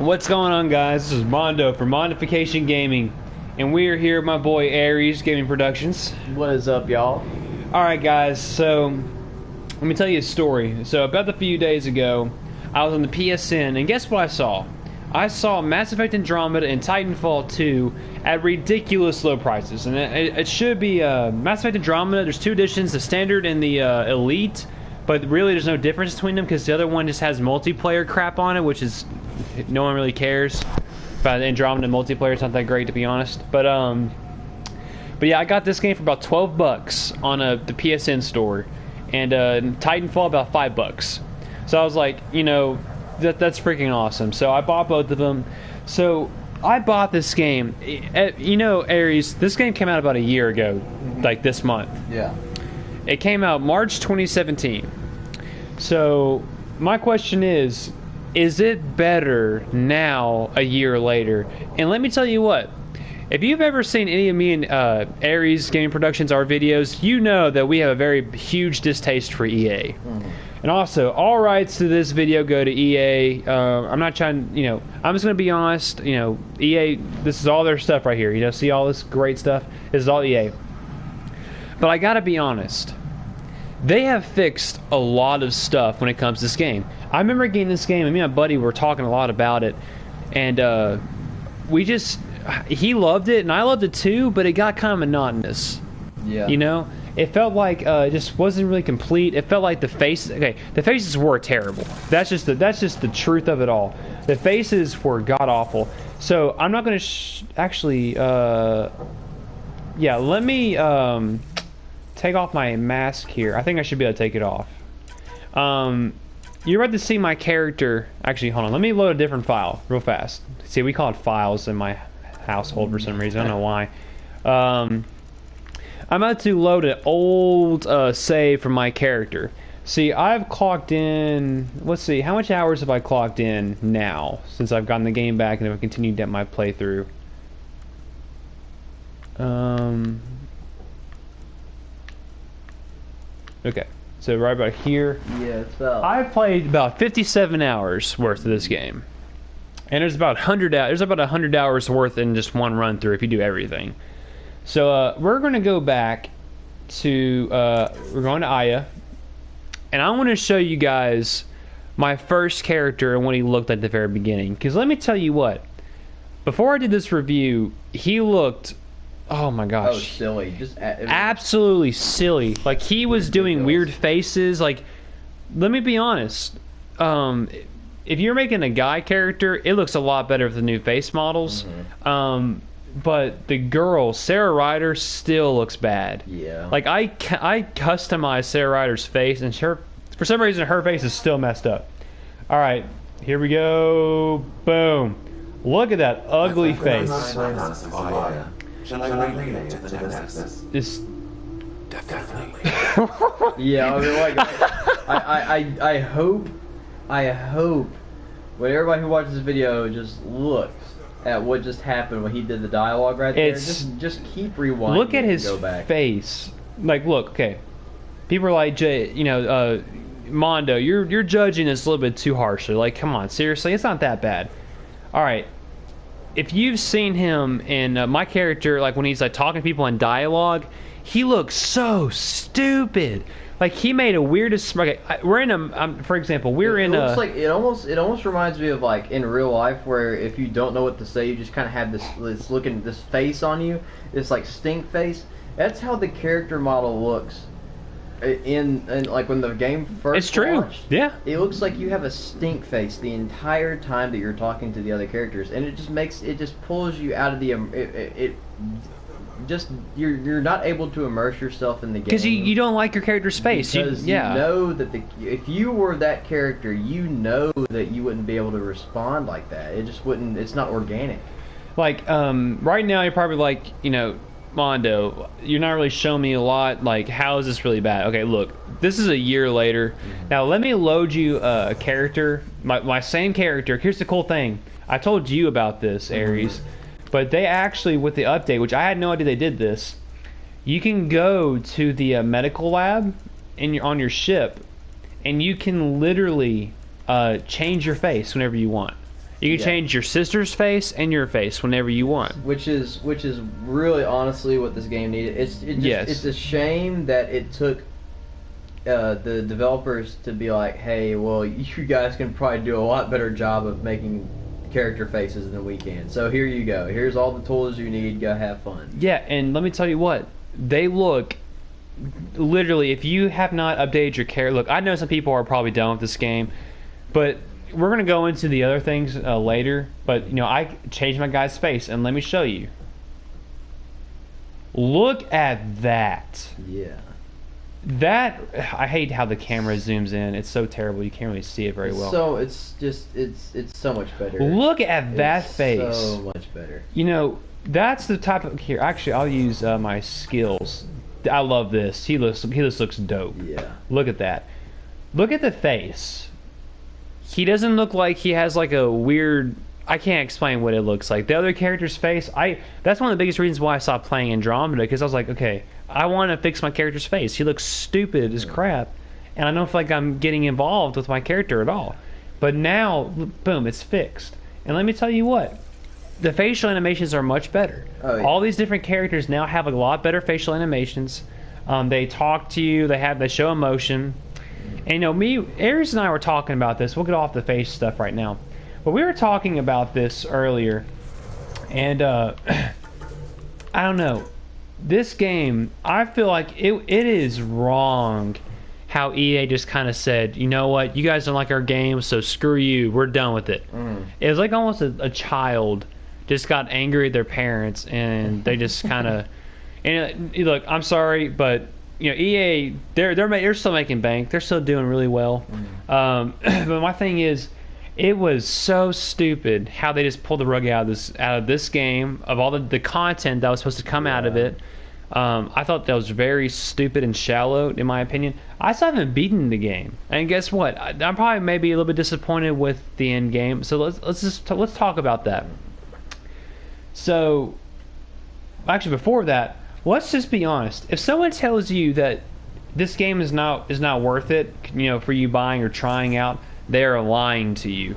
What's going on, guys? This is Mondo from Modification Gaming, and we are here with my boy Aries Gaming Productions. What is up, y'all? Alright guys, so let me tell you a story. So about a few days ago, I was on the PSN, and guess what I saw? I saw Mass Effect Andromeda and Titanfall 2 at ridiculous low prices. And it should be Mass Effect Andromeda. There's two editions, the Standard and the Elite. But really there's no difference between them because the other one just has multiplayer crap on it, which is... no one really cares about Andromeda multiplayer. It's not that great, to be honest. But yeah, I got this game for about $12 on the PSN store. And Titanfall about $5. So I was like, you know... that's freaking awesome. So I bought both of them. So I bought this game. You know, Aries, this game came out about a year ago, like this month. Yeah. It came out March 2017. So my question is it better now, a year later? And let me tell you what. If you've ever seen any of me and Aries Gaming Productions, our videos, you know that we have a very huge distaste for EA. And also, all rights to this video go to EA. I'm not trying, you know, I'm just going to be honest, you know, EA, this is all their stuff right here. You know, see all this great stuff? This is all EA. But I got to be honest. They have fixed a lot of stuff when it comes to this game. I remember getting this game, and me and my buddy were talking a lot about it. And he loved it, and I loved it too, but it got kind of monotonous. Yeah. You know? It felt like it just wasn't really complete. It felt like the faces were terrible. That's just the truth of it all. The faces were god awful. So I'm not going to actually. Yeah, let me take off my mask here. I think I should be able to take it off. You're about to see my character. Actually, hold on. Let me load a different file real fast. See, we call it files in my household for some reason. I don't know why. I'm about to load an old save from my character. See, I've clocked in... let's see, how much hours have I clocked in now since I've gotten the game back and I've continued at my playthrough? Okay, so right about here. Yeah, it's about... I've played about 57 hours worth of this game. And there's about 100 hours. There's about 100 hours worth in just one run through if you do everything. So we're going to go back to, we're going to Aya, and I want to show you guys my first character and what he looked like at the very beginning. Because let me tell you what, before I did this review, he looked, oh my gosh. Oh, silly. Just absolutely silly. Like, he was doing weird faces. Like, let me be honest. If you're making a guy character, it looks a lot better with the new face models. But the girl, Sarah Ryder, still looks bad. Yeah. Like, I customized Sarah Ryder's face, and for some reason, her face is still messed up. Alright, here we go. Boom. Look at that ugly face. This... definitely. Yeah, I mean, like, I hope when everybody who watches this video just looks at what just happened when he did the dialogue right there. Just keep rewinding. Look at his go back. face. Like, look, okay. People are like, you know, Mondo, you're judging this a little bit too harshly. Like, come on, seriously, it's not that bad. All right, if you've seen him in my character, like when he's like talking to people in dialogue, he looks so stupid. Like, he made a weirdest... okay, we're in a... for example, we're in a... It looks like... It almost reminds me of, like, in real life, where if you don't know what to say, you just kind of have this face on you. This, like, stink face. That's how the character model looks in like, when the game first It's true. launched. Yeah. It looks like you have a stink face the entire time that you're talking to the other characters. And it just pulls you out of the... you're not able to immerse yourself in the game because you don't like your character's face. Because you know that if you were that character, you know that you wouldn't be able to respond like that. It just wouldn't. It's not organic. Like, right now you're probably like, you know, Mondo, you're not really showing me a lot. Like, how is this really bad? Okay, look, this is a year later. Now let me load you a character, my same character. Here's the cool thing. I told you about this, Aries. But they actually, with the update, which I had no idea they did this, you can go to the medical lab on your ship, and you can literally change your face whenever you want. You can Yeah. change your sister's face and your face whenever you want. Which is really honestly what this game needed. Yes. It's a shame that it took the developers to be like, hey, well, you guys can probably do a lot better job of making character faces than we can. So here you go. Here's all the tools you need. Go have fun. Yeah, and let me tell you what, they look literally. If you have not updated your character, look, I know some people are probably done with this game, but we're gonna go into the other things later. But you know, I changed my guy's face, and let me show you. Look at that. Yeah. That I hate how the camera zooms in. It's so terrible. You can't really see it very well. So it's so much better. Look at that It's face. so much better. You know, that's the type of here. Actually, I'll use my skills. I love this. He just looks dope. Yeah. Look at that. Look at the face. He doesn't look like he has like a weird. I can't explain what it looks like. The other character's face. That's one of the biggest reasons why I stopped playing Andromeda, because I was like, okay, I want to fix my character's face. He looks stupid as crap, and I don't feel like I'm getting involved with my character at all. But now, boom, it's fixed. And let me tell you what, the facial animations are much better. Oh, yeah. All these different characters now have a lot better facial animations. They talk to you. They show emotion. And you know, Aries and I were talking about this. We'll get off the face stuff right now. But we were talking about this earlier, and I don't know. This game, I feel like it is wrong how EA just kind of said, you know what, you guys don't like our game, so screw you, we're done with it. It was like almost a child just got angry at their parents, and they just kind of, and look, I'm sorry, but you know, EA, they're still making bank, they're still doing really well. But my thing is, it was so stupid how they just pulled the rug out of this game, of all the content that was supposed to come out of it. I thought that was very stupid and shallow, in my opinion. I still haven't beaten the game, and guess what? I'm probably maybe a little bit disappointed with the end game. So let's talk about that. So, actually, before that, let's just be honest. If someone tells you that this game is not worth it, you know, for you buying or trying out, they are lying to you.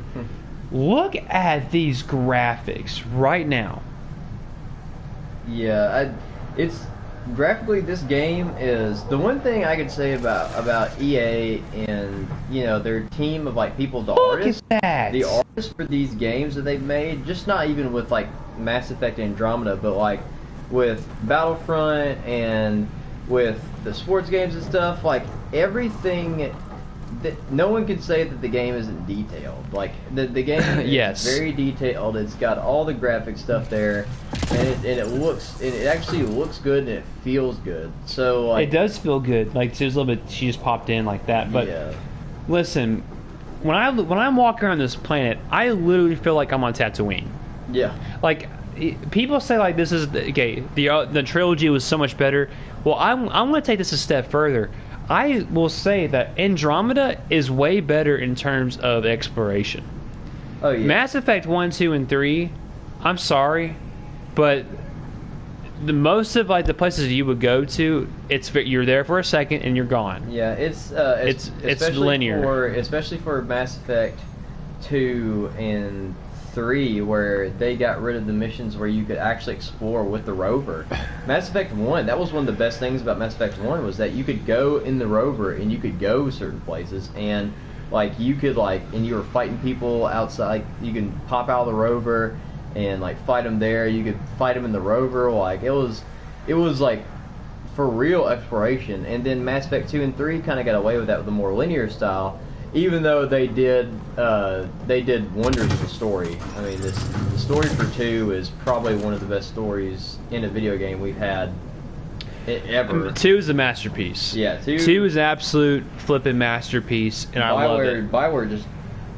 Look at these graphics right now. Yeah, it's graphically, this game is the one thing I could say about EA and, you know, their team of like people, the artists. Look at that. The artists for these games that they've made, just not even with like Mass Effect Andromeda, but like with Battlefront and with the sports games and stuff, like everything. No one can say that the game isn't detailed. Like the game Yes. is very detailed. It's got all the graphic stuff there, and it actually looks good and it feels good. So like, It does feel good. Like there's a little bit. She just popped in like that. But yeah. listen, when I'm walking around this planet, I literally feel like I'm on Tatooine. Yeah. Like people say, like this is okay. The trilogy was so much better. Well, I'm going to take this a step further. I will say that Andromeda is way better in terms of exploration. Oh yeah. Mass Effect 1, 2, and 3, I'm sorry, but the most of like the places you would go to, you're there for a second and you're gone. Yeah, it's especially linear. Especially for Mass Effect 2 and 3, where they got rid of the missions where you could actually explore with the rover. Mass Effect 1, that was one of the best things about Mass Effect 1, was that you could go in the rover and you could go certain places, and like you could and you were fighting people outside. You can pop out of the rover and like fight them there. You could fight them in the rover. Like it was like for real exploration. And then Mass Effect 2 and 3 kind of got away with that with a more linear style. Even though they did wonders with the story. I mean, the story for 2 is probably one of the best stories in a video game we've had ever. 2 is a masterpiece. Yeah, 2 is an absolute flipping masterpiece, and I love it. Bioware just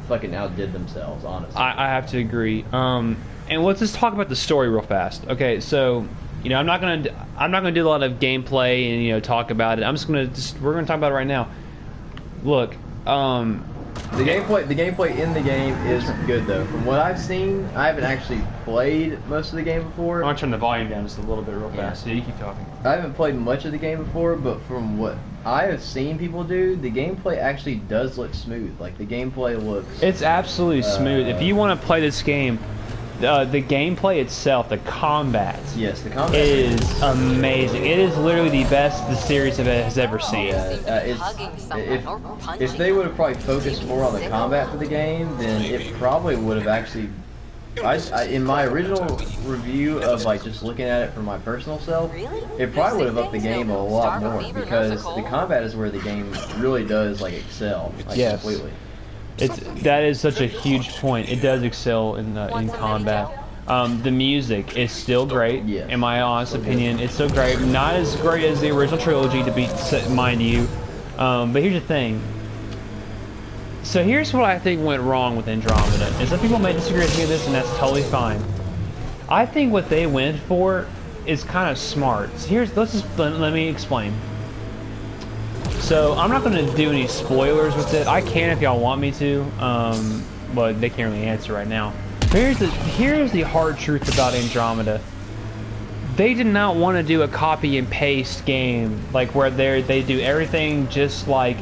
fucking outdid themselves, honestly. I have to agree. And let's just talk about the story real fast. Okay, so you know, I'm not gonna do a lot of gameplay and, you know, talk about it. We're gonna talk about it right now. Look. The gameplay in the game is good though. From what I've seen, I haven't actually played most of the game before. I'm gonna turn the volume down just a little bit real fast, so you keep talking. I haven't played much of the game before, but from what I have seen people do, the gameplay actually does look smooth. Like, the gameplay looks... It's absolutely smooth. If you want to play this game, the gameplay itself, the combat, yes, the combat is amazing. It is literally the best the series has ever seen. If they would have probably focused more on the combat for the game, then it probably would have actually... in my original review of like just looking at it for my personal self, it probably would have upped the game a lot more, because the combat is where the game really does like excel, like completely. That is such a huge point. It does excel in combat. The music is still great, in my honest opinion. It's still great. Not as great as the original trilogy, to be mind you. But here's the thing. So here's what I think went wrong with Andromeda. And some people may disagree with me with this, and that's totally fine. I think what they went for is kind of smart. So let me explain. So I'm not going to do any spoilers with it. I can if y'all want me to, but they can't really answer right now. Here's the hard truth about Andromeda. They did not want to do a copy and paste game like where they do everything just like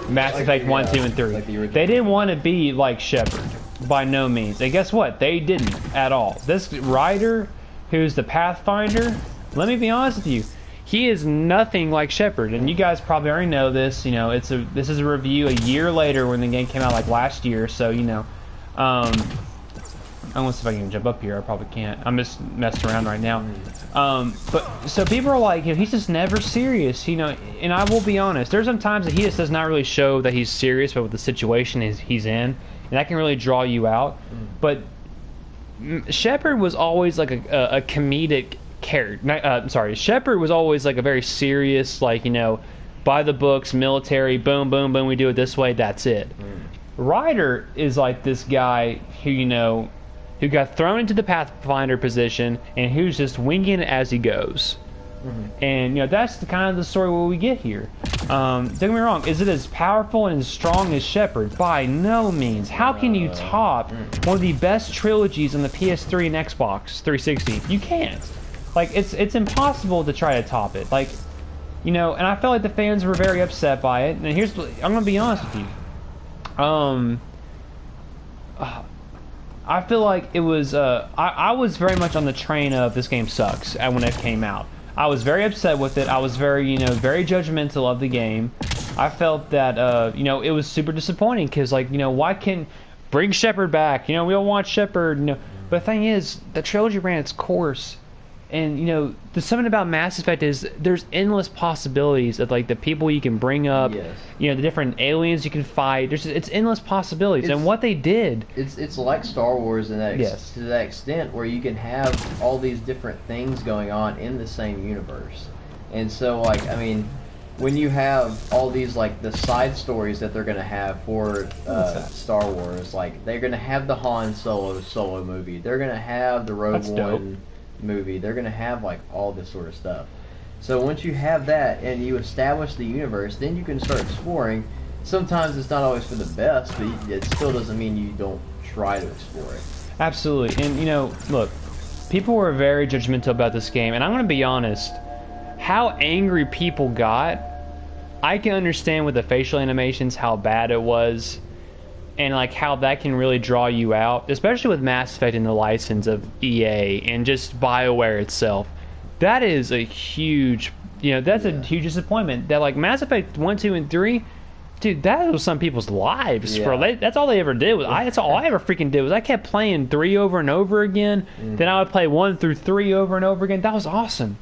Mass Effect 1, 2, and 3. They didn't want to be like Shepard, by no means. And guess what? They didn't at all. This Ryder, who's the Pathfinder, let me be honest with you, he is nothing like Shepard. And you guys probably already know this. You know, this is a review a year later when the game came out, like last year. So you know, I want to see if I can jump up here. I probably can't. I'm just messing around right now. But so people are like, you know, he's just never serious, you know. And I will be honest, there's some times that he just does not really show that he's serious about what the situation he's in, and that can really draw you out. But Shepard was always like a comedic character. Shepard was always like a very serious, like, you know, by the books, military, boom, boom, boom, we do it this way, that's it. Ryder is like this guy who, you know, who got thrown into the Pathfinder position and who's just winging it as he goes. And, you know, that's the kind of the story what we get here. Don't get me wrong, is it as powerful and as strong as Shepard? By no means. How can you top one of the best trilogies on the PS3 and Xbox 360? You can't. Like, it's impossible to try to top it. Like, you know, and I felt like the fans were very upset by it. And here's what, I'm gonna be honest with you. I feel like it was, I was very much on the train of this game sucks when it came out. I was very upset with it. I was very, you know, very judgmental of the game. I felt that, you know, it was super disappointing because, like, you know, why can't bring Shepard back? You know, we don't want Shepard. You know. But the thing is, the trilogy ran its course. And, you know, the something about Mass Effect is there's endless possibilities of, like, the people you can bring up, you know, the different aliens you can fight. It's endless possibilities. And what they did... It's like Star Wars in that to that extent, where you can have all these different things going on in the same universe. And so, like, I mean, when you have all these, like, the side stories that they're going to have for Star Wars, like, they're going to have the Han Solo movie. They're going to have the Rogue One movie. They're going to have, like, all this sort of stuff. So once you have that and you establish the universe, then you can start exploring. Sometimes it's not always for the best, but it still doesn't mean you don't try to explore it. Absolutely. And, you know, look, people were very judgmental about this game, and I'm going to be honest, how angry people got, I can understand with the facial animations how bad it was, and like how that can really draw you out, especially with Mass Effect and the license of EA and just BioWare itself. That is a huge, you know, that's a huge disappointment. That, like, Mass Effect 1, 2, and 3, dude, that was some people's lives. That's all they ever did. That's all I ever freaking did was I kept playing 3 over and over again. Then I would play 1 through 3 over and over again. That was awesome.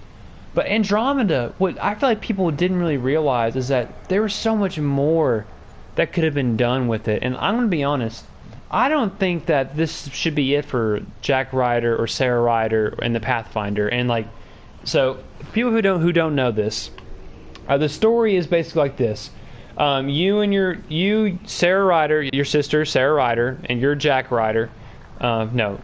But Andromeda, what I feel like people didn't really realize is that there was so much more that could have been done with it. And I'm going to be honest, I don't think that this should be it for Jack Ryder or Sarah Ryder and the Pathfinder. And, like, so people who don't know this, the story is basically like this. You Sarah Ryder, your sister Sarah Ryder, and you're Jack Ryder. No,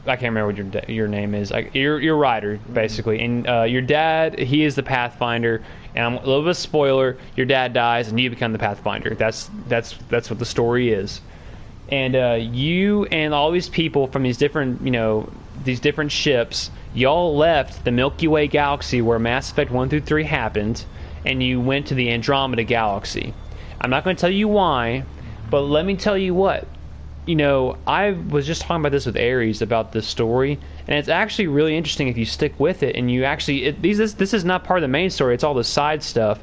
I can't remember what your name is. You're Ryder basically, and your dad, he is the Pathfinder. And I'm a little bit of spoiler. Your dad dies, and you become the Pathfinder. That's what the story is. And you and all these people from these different, you know, these different ships, y'all left the Milky Way galaxy where Mass Effect 1 through 3 happened, and you went to the Andromeda galaxy. I'm not going to tell you why, but let me tell you what. You know, I was just talking about this with Aries about this story, and it's actually really interesting if you stick with it and you actually this is not part of the main story. It's all the side stuff.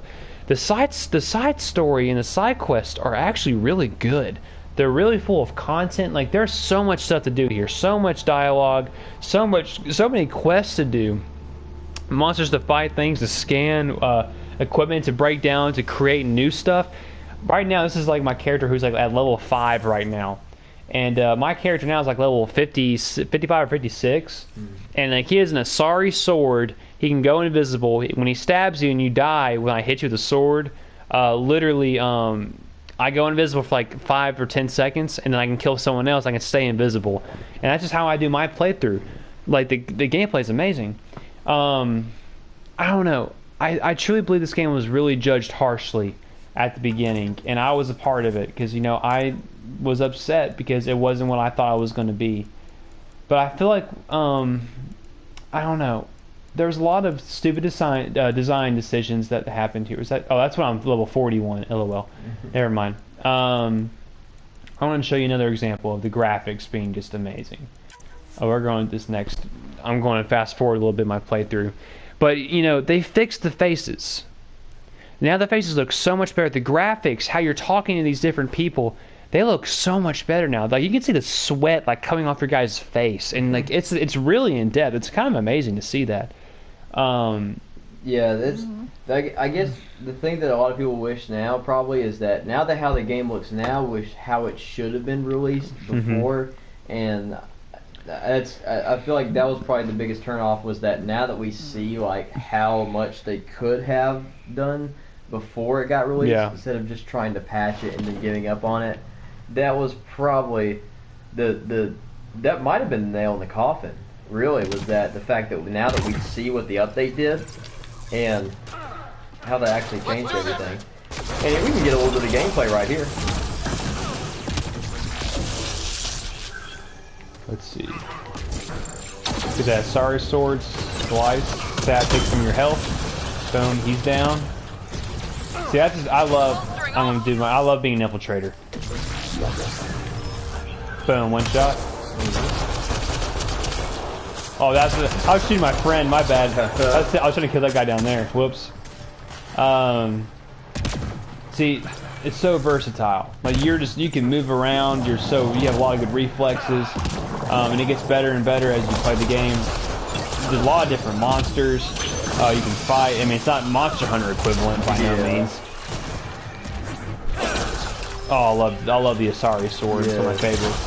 The side story and the side quests are actually really good. They're really full of content. Like, there's so much stuff to do here, so much dialogue, so many quests to do, monsters to fight, things to scan, equipment to break down, to create new stuff. Right now, this is like my character who's like at level 5 right now. And my character now is like level 50, 55 or 56. And like, he has an Asari sword. He can go invisible. When he stabs you and you die when I hit you with a sword, literally, I go invisible for like 5 or 10 seconds, and then I can kill someone else. I can stay invisible. And that's just how I do my playthrough. Like, the gameplay is amazing. I don't know. I truly believe this game was really judged harshly at the beginning, and I was a part of it because, you know, I was upset because it wasn't what I thought it was going to be. But I feel like I don't know, there's a lot of stupid design decisions that happened here. Is that, oh, that's when I'm level 41, lol. Never mind. I want to show you another example of the graphics being just amazing. Oh, we're going this next. I'm going to fast forward a little bit in my playthrough, but you know, they fixed the faces. Now the faces look so much better. The graphics, how you're talking to these different people, they look so much better now. Like, you can see the sweat like coming off your guy's face, and like it's really in depth. It's kind of amazing to see that. Yeah, that's. I guess the thing that a lot of people wish now probably is that now that how the game looks now, wish how it should have been released before, and that's. I feel like that was probably the biggest turnoff, was that now that we see like how much they could have done before it got released, instead of just trying to patch it and then giving up on it. That was probably that might have been the nail in the coffin. Really, was that the fact that now that we see what the update did and how that actually changed everything. And we can get a little bit of gameplay right here. Let's see. Look at that. Sorry, sword slice. That takes from your health. Boom, he's down. See, that's just, I love being an infiltrator. Boom, one shot. Oh, I was shooting my friend, my bad. I was trying to kill that guy down there. Whoops. See, it's so versatile. Like, you can move around, you have a lot of good reflexes, and it gets better and better as you play the game. There's a lot of different monsters you can fight. I mean, it's not Monster Hunter equivalent by no means. Oh, I love the Asari sword. It's one of my favorites.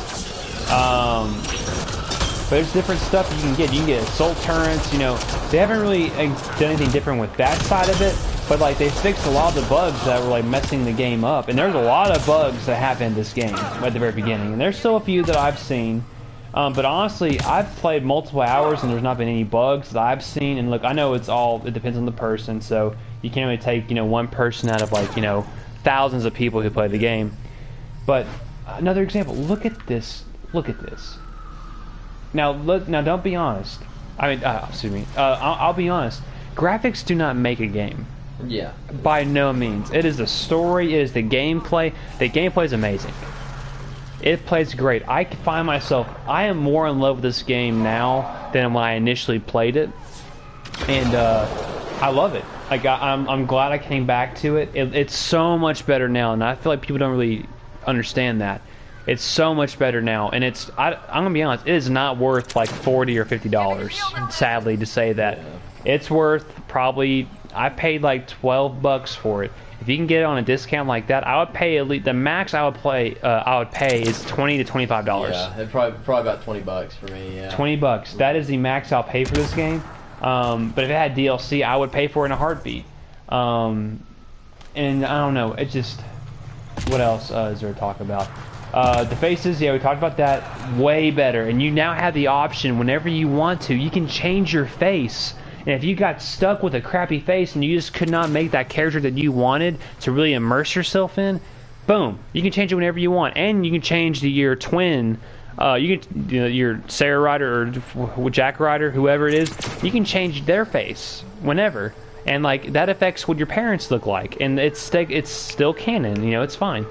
But there's different stuff you can get. You can get assault turrets. You know, they haven't really done anything different with that side of it. But like, they fixed a lot of the bugs that were like messing the game up. And there's a lot of bugs that happen in this game at the very beginning. And there's still a few that I've seen. But honestly, I've played multiple hours and there's not been any bugs that I've seen. And look, I know it depends on the person. So you can't really take, you know, one person out of like, you know, thousands of people who play the game. But another example, look at this. Look at this. Now don't be honest. I mean, excuse me. I'll be honest. Graphics do not make a game. Yeah. By no means. It is the story. It is the gameplay. The gameplay is amazing. It plays great. I find myself, I am more in love with this game now than when I initially played it, and I love it. Like, I'm glad I came back to it. It's so much better now, and I feel like people don't really understand that. It's so much better now, and I'm gonna be honest, it is not worth like $40 or $50. Sadly to say that, it's worth probably, I paid like $12 for it. If you can get it on a discount like that, I would pay at least, the max I would pay is $20 to $25. Yeah, it's probably about $20 for me. Yeah, $20. That is the max I'll pay for this game. But if it had DLC, I would pay for it in a heartbeat. And I don't know, it just, what else is there to talk about? The faces, yeah, we talked about that. Way better. And you now have the option, whenever you want to, you can change your face. And if you got stuck with a crappy face and you just could not make that character that you wanted to really immerse yourself in, boom, you can change it whenever you want. And you can change your twin, your Sarah Ryder or Jack Ryder, whoever it is, you can change their face whenever. and like that affects what your parents look like, and it's still canon, it's fine.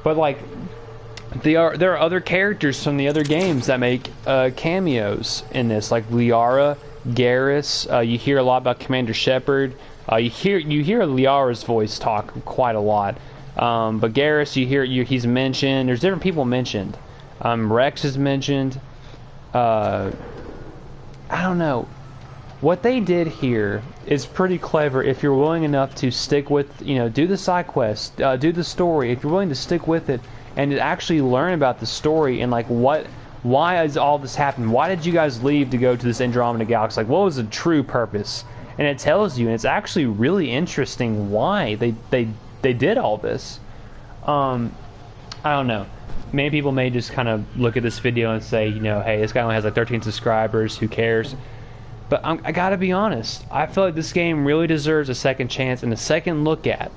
But like there are other characters from the other games that make cameos in this, like Liara, Garrus. You hear a lot about Commander Shepard. You hear Liara's voice talk quite a lot. But Garrus, he's mentioned. There's different people mentioned. Rex is mentioned. I don't know. What they did here is pretty clever if you're willing enough to stick with, do the side quest, do the story. If you're willing to stick with it and to actually learn about the story and like why is all this happening? Why did you guys leave to go to this Andromeda galaxy? Like, what was the true purpose? And it tells you, and it's actually really interesting why they did all this. I don't know. Many people may just kind of look at this video and say, hey, this guy only has like 13 subscribers. Who cares? But I gotta be honest. I feel like this game really deserves a second chance and a second look at.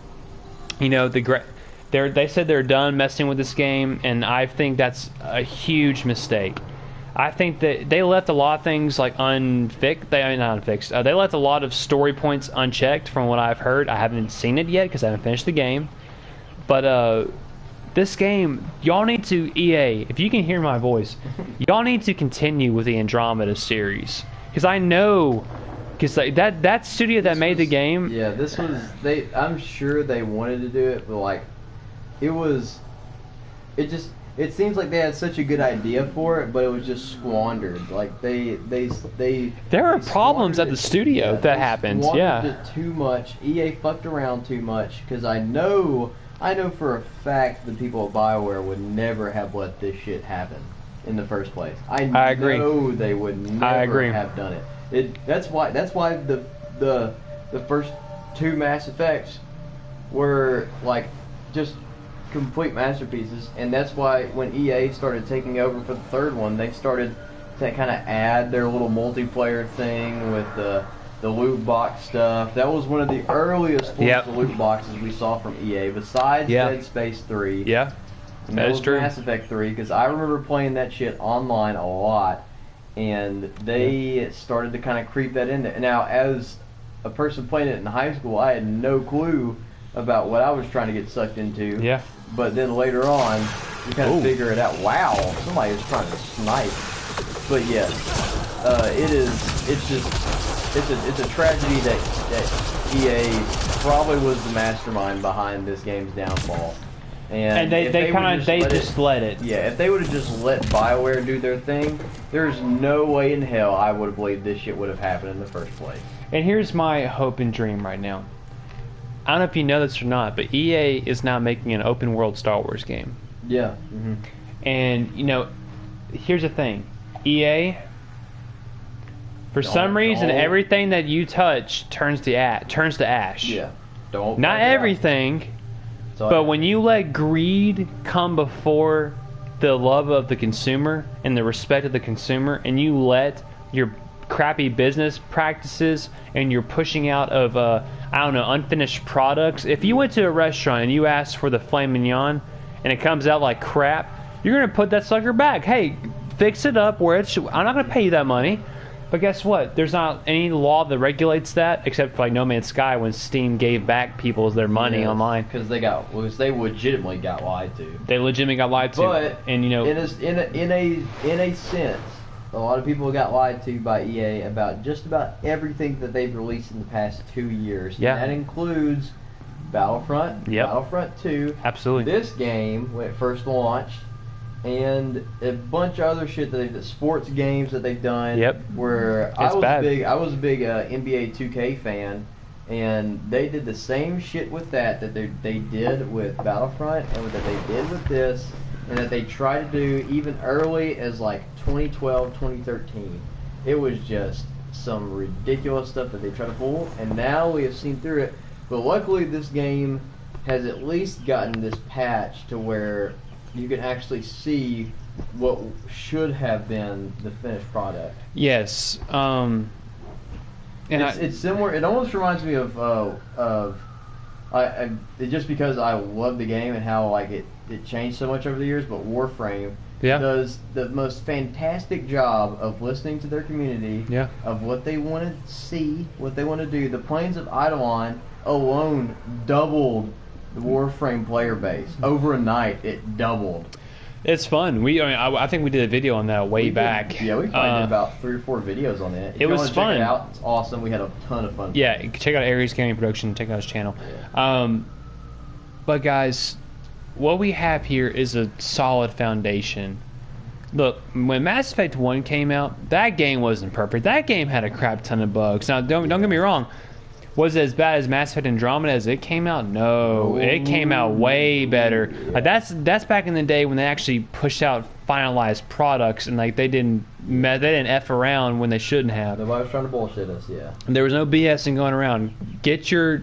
They said they're done messing with this game, and I think that's a huge mistake. I think that they left a lot of things like unfixed. Not unfixed. They left a lot of story points unchecked from what I've heard. I haven't seen it yet because I haven't finished the game. But this game, y'all need to, EA, if you can hear my voice, y'all need to continue with the Andromeda series. Because I know, because that studio that made the game. Yeah, this was, I'm sure they wanted to do it, but like, it seems like they had such a good idea for it, but it was just squandered. Like there are problems at the studio that happened. Yeah, it too much. EA fucked around too much because I know for a fact the people at BioWare would never have let this shit happen in the first place. I agree. know they would never have done it. That's why the first two Mass Effects were like just complete masterpieces, and that's why when EA started taking over for the third one, they started to kind of add their little multiplayer thing with the loot box stuff. That was one of the earliest forms of loot boxes we saw from EA, besides Dead Space 3. Yeah, that is true. Mass Effect 3, because I remember playing that shit online a lot, and they started to kind of creep that in there. Now, as a person playing it in high school, I had no clue about what I was trying to get sucked into. Yeah. But then later on, you kind of figure it out. Wow, somebody was trying to snipe. But yes, it's a tragedy that EA probably was the mastermind behind this game's downfall. And they just let it. Yeah, if they would have just let BioWare do their thing, there's no way in hell I would have believed this shit would have happened in the first place. And here's my hope and dream right now. I don't know if you know this or not, but EA is now making an open world Star Wars game. Yeah. Mm-hmm. And here's the thing, EA. For some reason, everything that you touch turns to ash. Yeah. Not everything, but when you let greed come before the love of the consumer and the respect of the consumer, and you let your crappy business practices and you're pushing out of unfinished products. If you went to a restaurant and you asked for the filet mignon and it comes out like crap, you're gonna put that sucker back. Hey, fix it up where I'm not gonna pay you that money. But guess what? There's not any law that regulates that, except for like No Man's Sky when Steam gave back people their money online. Because they legitimately got lied to. They legitimately got lied to. But in a sense, a lot of people got lied to by EA about just about everything that they've released in the past 2 years. Yeah. And that includes Battlefront, Battlefront 2, absolutely, this game when it first launched, and a bunch of other shit that they've done, sports games that they've done. Yep. Where I was a big NBA 2K fan, and they did the same shit with that they did with Battlefront and that they did with this, and that they tried to do even early as like 2012, 2013. It was just some ridiculous stuff that they tried to pull, and now we have seen through it. But luckily, this game has at least gotten this patch to where you can actually see what should have been the finished product. Yes. It's similar. It almost reminds me of just because I love the game and how like it changed so much over the years. But Warframe, Yeah. does the most fantastic job of listening to their community, Yeah. of what they want to see, what they want to do. The Plains of Eidolon alone doubled the Warframe player base. Over a night, it doubled. It's fun. I think we did a video on that way back. Yeah, we probably did about 3 or 4 videos on it. If it you was wanna fun. Check it out. It's awesome. We had a ton of fun. Yeah, check out Aries Gaming Production. Check out his channel. Yeah. But guys, what we have here is a solid foundation. Look, when Mass Effect 1 came out, that game wasn't perfect. That game had a crap ton of bugs. Now, don't get me wrong. Was it as bad as Mass Effect Andromeda as it came out? No, it came out way better. Like that's back in the day when they actually pushed out finalized products and like they didn't f around when they shouldn't have. Nobody was trying to bullshit us. Yeah. There was no BSing going around. Get your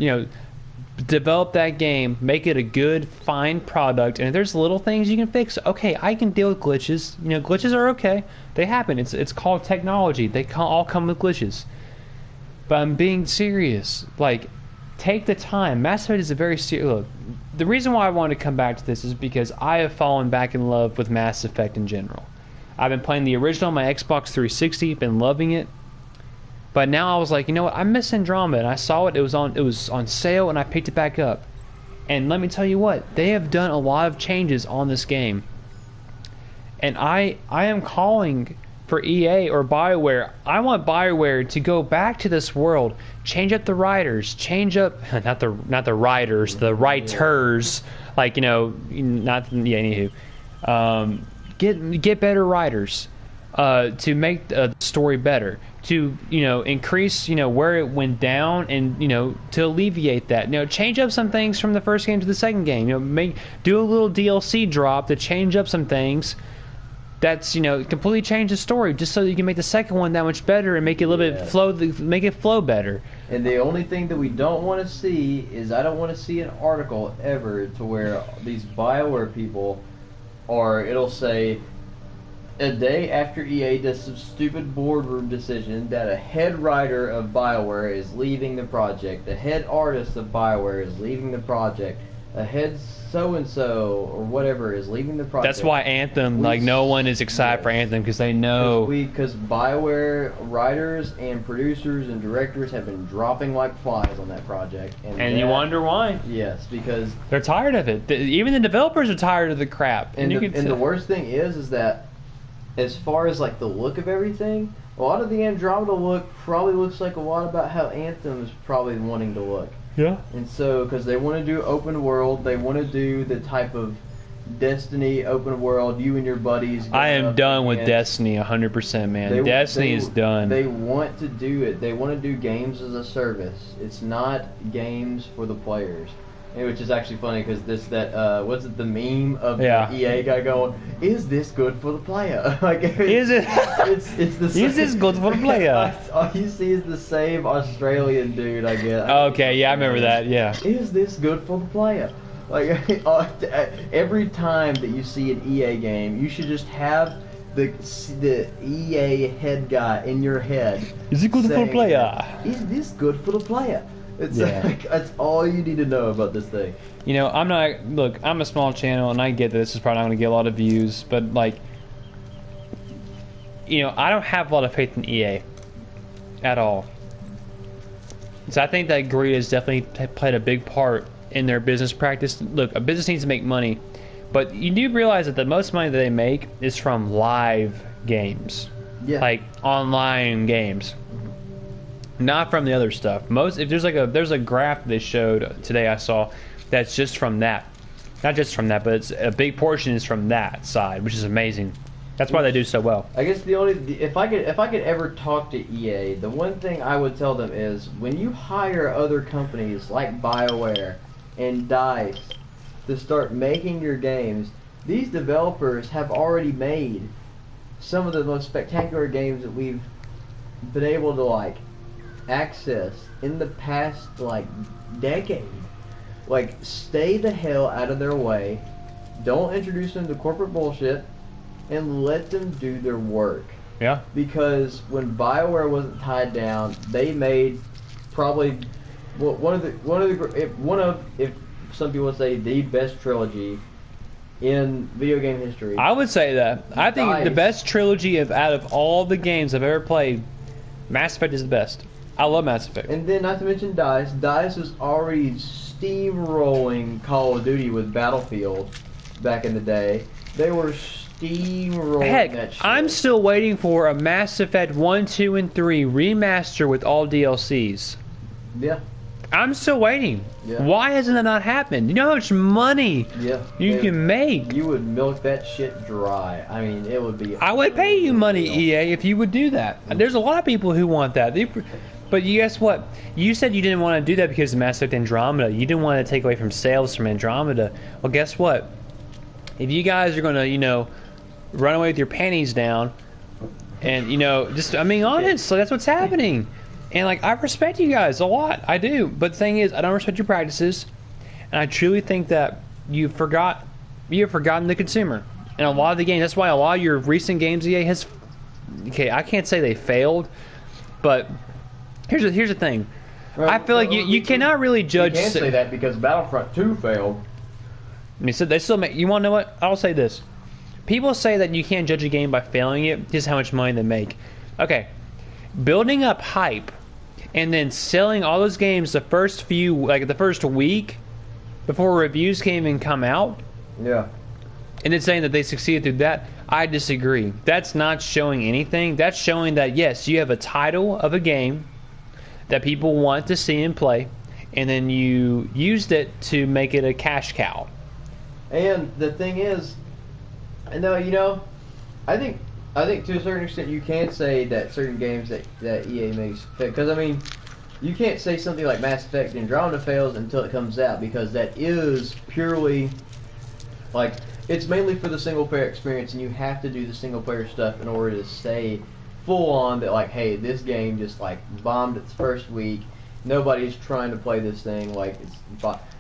develop that game, make it a good, fine product, and if there's little things you can fix, okay, I can deal with glitches. Glitches are okay. They happen. It's called technology. They all come with glitches. But I'm being serious. Like, take the time. Mass Effect is a very serious... Look, the reason why I wanted to come back to this is because I have fallen back in love with Mass Effect in general. I've been playing the original on my Xbox 360, been loving it. But now I was like, you know what? I miss Andromeda, and I saw it. It was on sale, and I picked it back up. And let me tell you what, they have done a lot of changes on this game. And I am calling for EA or BioWare. I want BioWare to go back to this world, change up the writers, change up not the writers, the writers, like anywho. Get better writers to make the story better, to increase where it went down, and to alleviate that. Change up some things from the first game to the second game. Do a little DLC drop to change up some things. That's completely change the story, just so you can make the second one that much better and make it a little bit make it flow better. And the only thing that we don't want to see is, I don't want to see an article ever to where these BioWare people, or it'll say a day after EA does some stupid boardroom decision that a head writer of BioWare is leaving the project, the head artist of BioWare is leaving the project, a head so-and-so or whatever is leaving the project. That's why Anthem, no one is excited for Anthem, because they know... Because BioWare writers and producers and directors have been dropping like flies on that project. And you wonder why. Yes, because... They're tired of it. Even the developers are tired of the crap. And the worst thing is that as far as like the look of everything, a lot of the Andromeda look probably looks like a lot about how Anthem is probably wanting to look. Yeah. And so, because they want to do open world, they want to do the type of Destiny open world, you and your buddies. I am done with Destiny 100%, man. Destiny is done. They want to do it. They want to do games as a service. It's not games for the players. Which is actually funny because what's it, the meme of the EA guy going, is this good for the player? Is it? It's the same. Is this good for the player? All you see is the same Australian dude, I guess. Okay, yeah, I remember that, yeah. Is this good for the player? Every time that you see an EA game, you should just have the EA head guy in your head. Is it good for the player? Is this good for the player? It's Yeah. that's all you need to know about this thing. I'm a small channel, and I get that this is probably not going to get a lot of views, but I don't have a lot of faith in EA at all. So I think that greed has definitely played a big part in their business practice. Look, a business needs to make money, but you do realize that the most money that they make is from live games, like online games. Not from the other stuff. If there's a graph they showed today I saw that's just from that. Not just from that, but it's a big portion is from that side, which is amazing. That's why they do so well. I guess if I could ever talk to EA, the one thing I would tell them is, when you hire other companies like BioWare and DICE to start making your games, these developers have already made some of the most spectacular games that we've been able to access in the past decade. Stay the hell out of their way. Don't introduce them to corporate bullshit, and let them do their work. Yeah. Because when BioWare wasn't tied down, they made probably one of if some people would say the best trilogy in video game history. I would say that. I think the Dice. best trilogy out of all the games I've ever played, Mass Effect is the best. I love Mass Effect. And then, not to mention DICE. DICE was already steamrolling Call of Duty with Battlefield back in the day. They were steamrolling that Heck, shit. I'm still waiting for a Mass Effect 1, 2, and 3 remaster with all DLCs. Yeah. I'm still waiting. Yeah. Why hasn't that not happened? You know how much money Yeah. you can make? You would milk that shit dry. I mean, it would be... I would pay you money, EA, if you would do that. There's a lot of people who want that. But you guess what? You said you didn't want to do that because of Mass Effect Andromeda. You didn't want to take away from sales from Andromeda. Well, guess what? If you guys are going to, you know, run away with your panties down, and, you know, just, I mean, honestly, that's what's happening. And, like, I respect you guys a lot. I do. But the thing is, I don't respect your practices. And I truly think that you have forgotten the consumer. And a lot of the games, that's why a lot of your recent games, EA, has... Okay, I can't say they failed, but here's the thing. Well, I feel like you cannot really judge... You can't say that because Battlefront 2 failed. They still make... You want to know what? I'll say this. People say that you can't judge a game by failing it, just how much money they make. Okay. Building up hype and then selling all those games the first week before reviews can even come out, Yeah. and then saying that they succeeded through that, I disagree. That's not showing anything. That's showing that, yes, you have a title of a game that people want to see and play, and then you used it to make it a cash cow. And the thing is, no, you know, I think to a certain extent you can say that certain games that EA makes, because I mean, you can't say something like Mass Effect Andromeda fails until it comes out, because that is purely like, it's mainly for the single player experience, and you have to do the single player stuff in order to say full on that, like, hey, this game just like bombed its first week. Nobody's trying to play this thing. Like,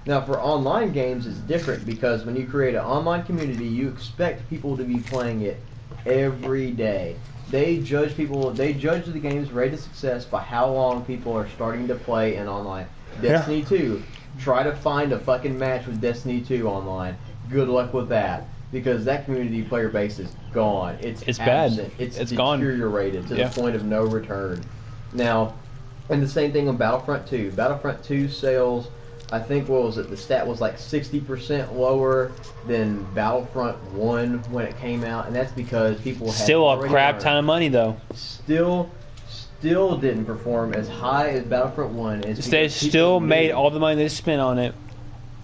now for online games, it's different, because when you create an online community, you expect people to be playing it every day. They judge the game's rate of success by how long people are starting to play in online. Destiny 2, try to find a fucking match with Destiny 2 online. Good luck with that, because that community player base is gone. It's absent. Bad. It's gone. deteriorated to the point of no return. Now, and the same thing on Battlefront 2. Battlefront 2 sales, I think, what was it? The stat was like 60% lower than Battlefront 1 when it came out, and that's because people had Still a crap ton of money, though. Still didn't perform as high as Battlefront 1. They still made all the money they spent on it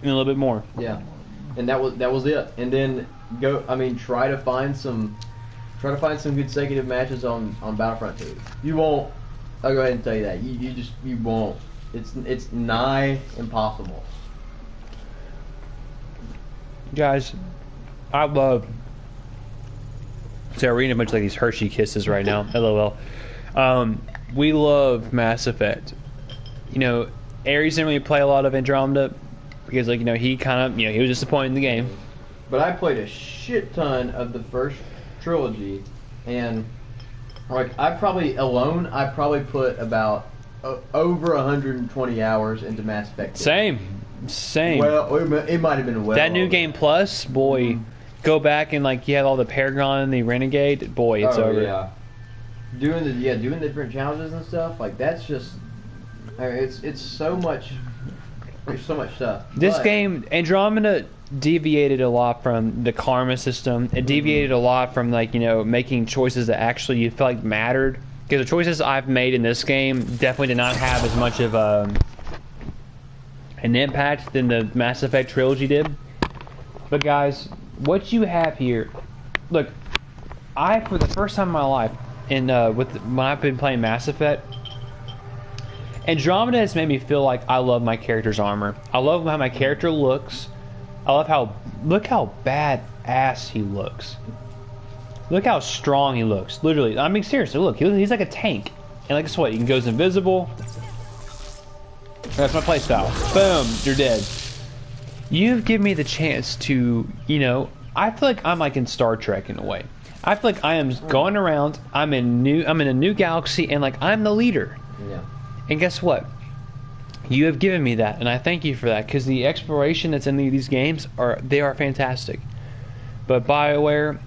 and a little bit more. Yeah, and that was it. And then try to find some consecutive matches on Battlefront 2. You won't. I'll go ahead and tell you that. You won't. It's nigh impossible. Guys, I love... Sorry, we're eating a bunch of like these Hershey Kisses right now. LOL. We love Mass Effect. You know, Ares didn't really play a lot of Andromeda because, like, you know, he was disappointed in the game. But I played a shit ton of the first trilogy, and like I probably put about over 120 hours into Mass Effect 2. Same. Well, it might have been that new game plus, boy. Go back and like you have all the Paragon and the Renegade. Boy, it's over. Yeah. Doing the different challenges and stuff, like that's just, I mean, it's so much. There's so much stuff. This game, Andromeda, deviated a lot from the karma system. It deviated a lot from, like, you know, making choices that actually you felt like mattered. Because the choices I've made in this game definitely did not have as much of an impact than the Mass Effect trilogy did. But guys, what you have here, look, for the first time in my life, when I've been playing Mass Effect, Andromeda has made me feel like I love my character's armor. I love how my character looks. Look how badass he looks. Look how strong he looks. Literally, I mean, seriously, look, he's like a tank. And like, guess what? He goes invisible. That's my playstyle. Boom, you're dead. You've given me the chance to, you know, I feel like I'm like in Star Trek in a way. I feel like I am going around. I'm in a new galaxy, and like I'm the leader. Yeah. And guess what? You have given me that, and I thank you for that, because the exploration that's in these games are fantastic. But BioWare,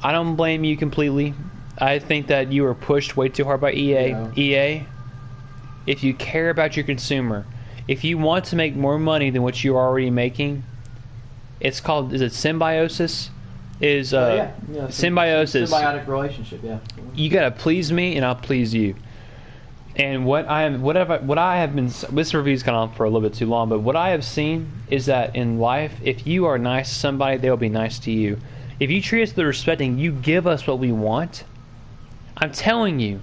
I don't blame you completely. I think that you were pushed way too hard by EA. Yeah. EA, if you care about your consumer, if you want to make more money than what you're already making, is it symbiosis? Symbiosis. Symbiotic relationship, yeah. You gotta please me, and I'll please you. And this review's gone on for a little bit too long, but what I have seen is that in life, if you are nice to somebody, they'll be nice to you. If you treat us with respect and you give us what we want, I'm telling you,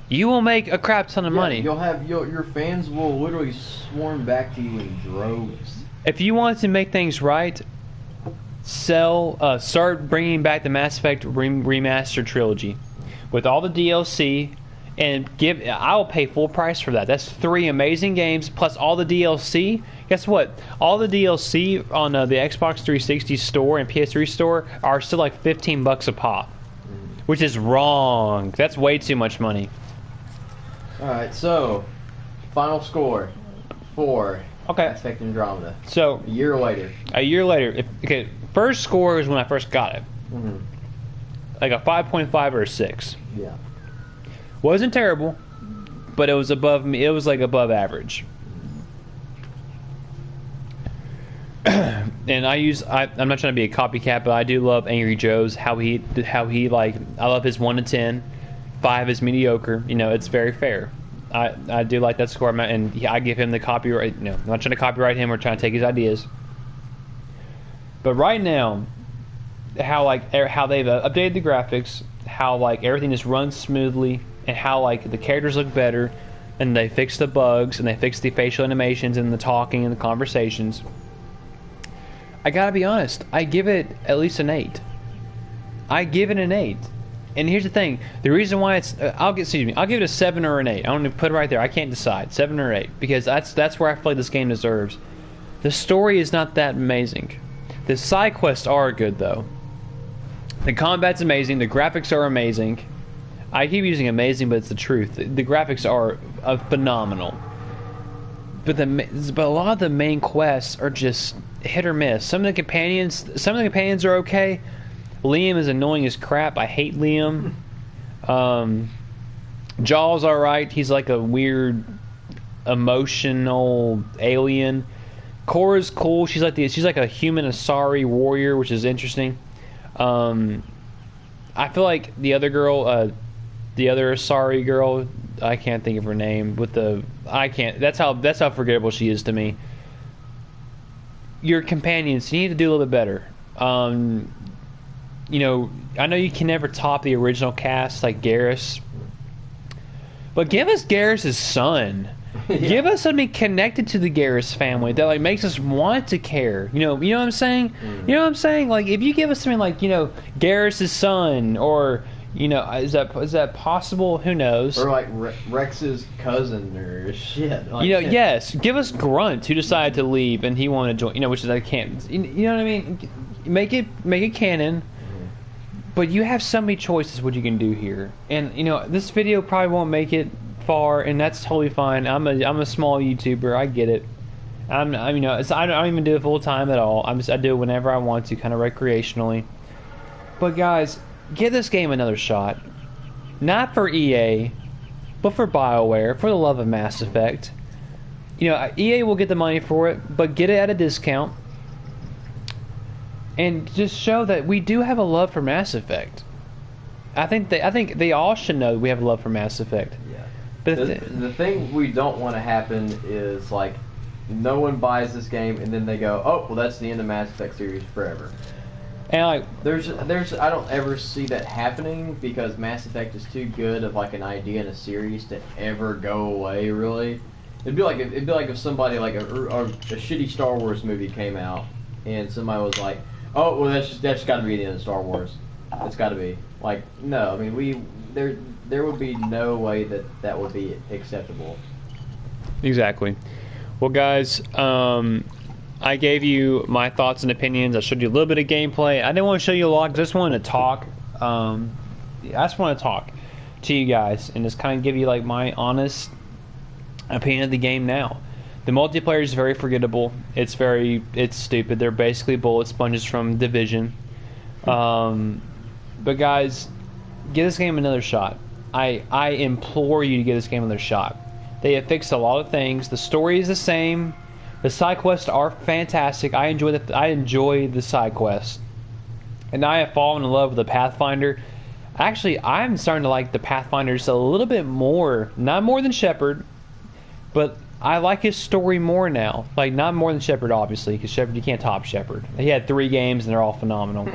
you will make a crap ton of money. You'll have your fans will literally swarm back to you in droves. If you want to make things right, start bringing back the Mass Effect remastered trilogy with all the DLC, and I will pay full price for that. That's 3 amazing games plus all the DLC. Guess what? All the DLC on the Xbox 360 store and PS3 store are still like $15 a pop, which is wrong. That's way too much money. All right, so final score for Okay. Mass Effect Andromeda. So A year later. First score is when I first got it, Mm-hmm. like a 5.5 or a 6. Yeah. Wasn't terrible, but it was above me. It was like above average. And I'm not trying to be a copycat, but I do love Angry Joe's. How he I love his 1 to 10, 5 is mediocre. It's very fair. I do like that score, and I give him the copyright. I'm not trying to copyright him or trying to take his ideas. But right now, how they've updated the graphics, how everything just runs smoothly, and how the characters look better, and they fix the bugs, and they fix the facial animations and the talking and the conversations. I gotta be honest, I give it at least an 8. I give it an 8. And here's the thing: the reason why I'll give it a 7 or an 8. I'm gonna put it right there. I can't decide, 7 or 8, because that's where I feel like this game deserves. The story is not that amazing. The side quests are good though. The combat's amazing. The graphics are amazing. I keep using amazing, but it's the truth. The graphics are phenomenal. But a lot of the main quests are just hit or miss. Some of the companions are okay. Liam is annoying as crap. I hate Liam. Jaw's alright. He's like a weird, emotional alien. Cora's cool. She's like a human Asari warrior, which is interesting. I feel like the other girl, the other Asari girl, I can't think of her name. That's how forgettable she is to me. Your companions, you need to do a little bit better. I know you can never top the original cast like Garrus, but give us Garrus' son. Yeah. Give us something connected to the Garrus family that makes us want to care. You know what I'm saying? Mm. You know what I'm saying? If you give us something Garrus' son, or is that possible? Who knows? Or Rex's cousin or shit. Yes. Give us Grunt, who decided to leave and he wanted to join. Which is I can't. You know what I mean? Make it canon. But you have so many choices what you can do here, and this video probably won't make it far, and that's totally fine. I'm a small YouTuber. I get it. I don't even do it full time at all. I do it whenever I want to, kind of recreationally. But guys, give this game another shot. Not for EA, but for BioWare, for the love of Mass Effect. EA will get the money for it, but get it at a discount. And just show that we do have a love for Mass Effect. I think they all should know we have a love for Mass Effect. Yeah. But the thing we don't want to happen is no one buys this game and then they go, oh well, that's the end of Mass Effect series forever. And there's I don't ever see that happening, because Mass Effect is too good of an idea in a series to ever go away. Really, it'd be like if somebody a shitty Star Wars movie came out and somebody was like, oh well, that's just got to be the end of Star Wars. It's got to be no. I mean, there would be no way that would be acceptable. Exactly. Well, guys, I gave you my thoughts and opinions. I showed you a little bit of gameplay. I didn't want to show you a lot because I just wanted to talk. I just want to talk to you guys and just kind of give you my honest opinion of the game now. The multiplayer is very forgettable. It's stupid. They're basically bullet sponges from Division. But guys, give this game another shot. I implore you to give this game another shot. They have fixed a lot of things. The story is the same. The side quests are fantastic. I enjoy the side quests. And I have fallen in love with the Pathfinder. Actually, I'm starting to like the Pathfinder just a little bit more. Not more than Shepard, but I like his story more now. Like, not more than Shepard, obviously, because Shepard, you can't top Shepard. He had 3 games and they're all phenomenal.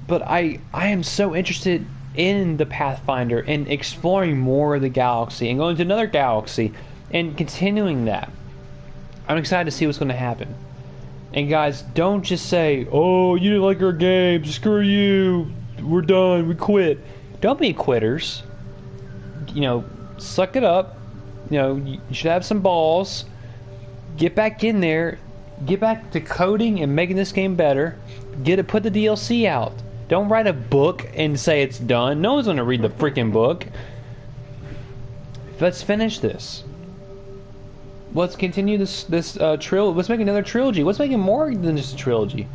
But I am so interested in the Pathfinder and exploring more of the galaxy and going to another galaxy and continuing that. I'm excited to see what's going to happen. And guys, don't just say, "Oh, you didn't like our game, screw you, we're done, we quit." Don't be quitters. You know, suck it up. You know, you should have some balls. Get back in there. Get back to coding and making this game better. Put the DLC out. Don't write a book and say it's done. No one's going to read the freaking book. Let's finish this. Let's continue this trilogy. Let's make another trilogy. Let's make it more than just a trilogy.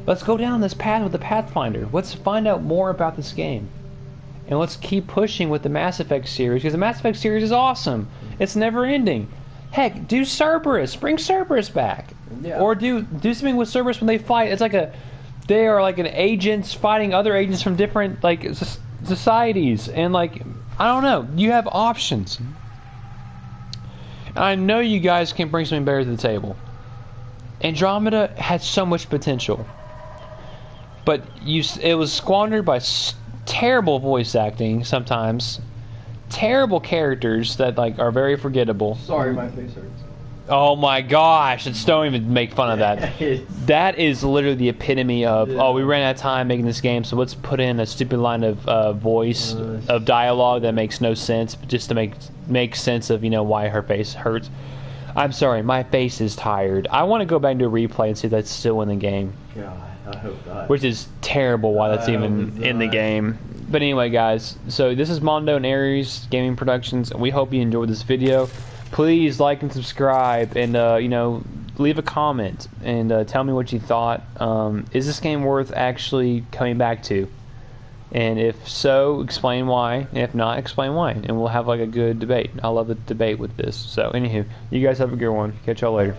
Let's go down this path with the Pathfinder. Let's find out more about this game. And let's keep pushing with the Mass Effect series, because the Mass Effect series is awesome. It's never ending. Heck, do Cerberus. Bring Cerberus back. Yeah. Or do something with Cerberus when they fight. It's like they are like an agents fighting other agents from different like societies, and like, I don't know. You have options. I know you guys can bring something better to the table. Andromeda had so much potential, but it was squandered by terrible voice acting sometimes, terrible characters that like are very forgettable. Sorry, my face hurts. Oh my gosh, don't even make fun of that. That is literally the epitome of, oh, we ran out of time making this game, so let's put in a stupid line of voice, of dialogue that makes no sense, but just to make sense of, you know, why her face hurts. I'm sorry, my face is tired. I want to go back and do a replay and see if that's still in the game. God, I hope not. Which is terrible why that's even in the game. But anyway, guys, so this is Mondo and Aries Gaming Productions, and we hope you enjoyed this video. Please like and subscribe, and you know, leave a comment and tell me what you thought. Is this game worth actually coming back to? And if so, explain why. And if not, explain why, and we'll have like a good debate. I love the debate with this. So anywho, you guys have a good one. Catch y'all later.